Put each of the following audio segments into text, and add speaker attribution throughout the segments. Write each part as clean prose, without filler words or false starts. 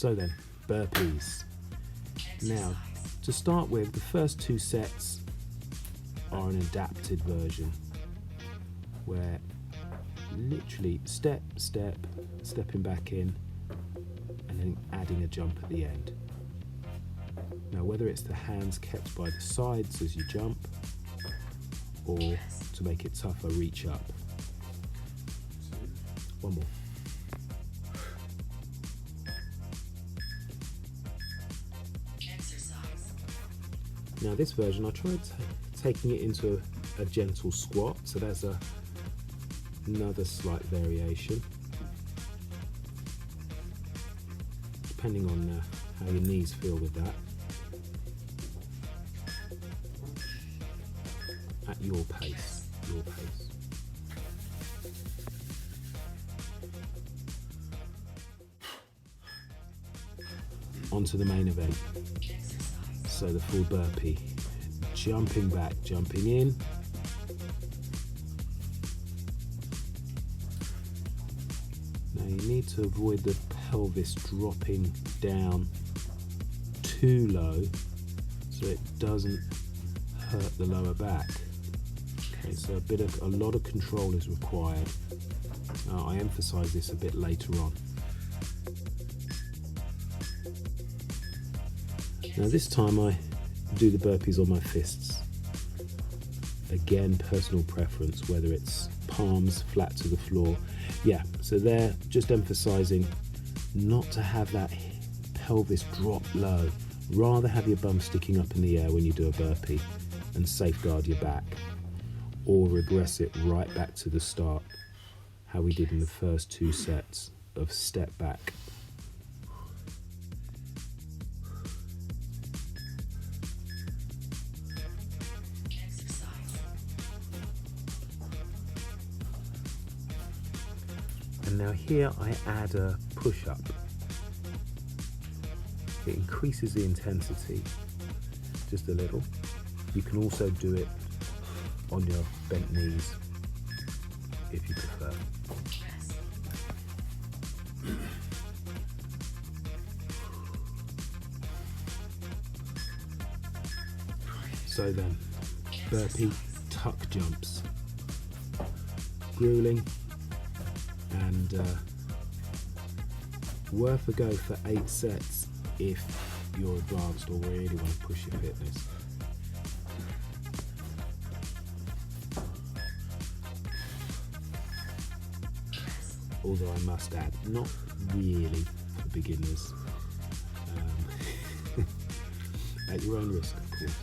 Speaker 1: So then, burpees. Now, to start with, the first 2 sets are an adapted version where literally step, step, stepping back in and then adding a jump at the end. Now, whether it's the hands kept by the sides as you jump or to make it tougher, reach up. One more. Now this version, I tried taking it into a gentle squat, so there's another slight variation, depending on how your knees feel with that. At your pace, your pace. Onto the main event. So the full burpee, jumping back, jumping in. Now you need to avoid the pelvis dropping down too low so it doesn't hurt the lower back. Okay, so a lot of control is required. I emphasize this a bit later on. Now this time I do the burpees on my fists. Again, personal preference, whether it's palms flat to the floor. Yeah, so they're just emphasizing not to have that pelvis drop low. Rather have your bum sticking up in the air when you do a burpee and safeguard your back. Or regress it right back to the start, how we did in the first 2 sets of step back. And now here I add a push-up. It increases the intensity just a little. You can also do it on your bent knees if you prefer. So then, burpee tuck jumps. Grueling and worth a go for 8 sets if you're advanced or really want to push your fitness. Although I must add, not really for beginners. At your own risk, of course.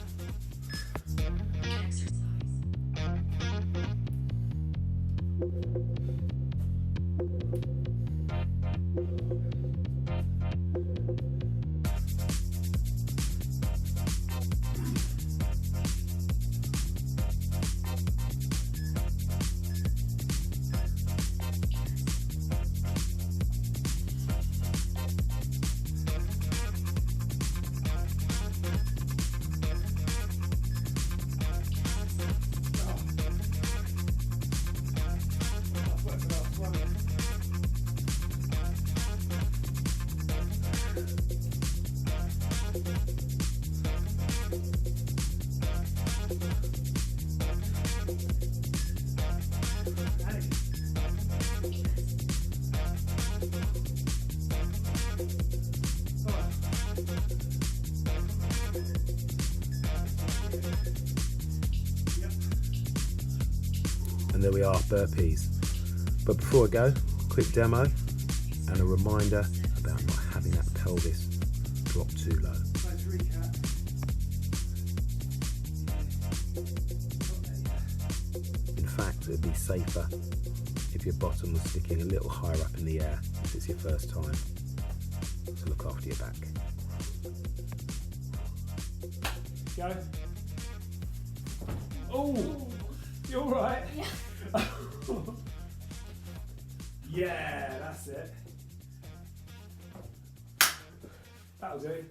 Speaker 1: And there we are, burpees. But before I go, quick demo and a reminder about not having that pelvis drop too low. In fact, it would be safer if your bottom was sticking a little higher up in the air if it's your first time. So look after your back.
Speaker 2: Go. Oh, you all right?
Speaker 3: Yeah.
Speaker 2: Yeah, that's it. That'll do.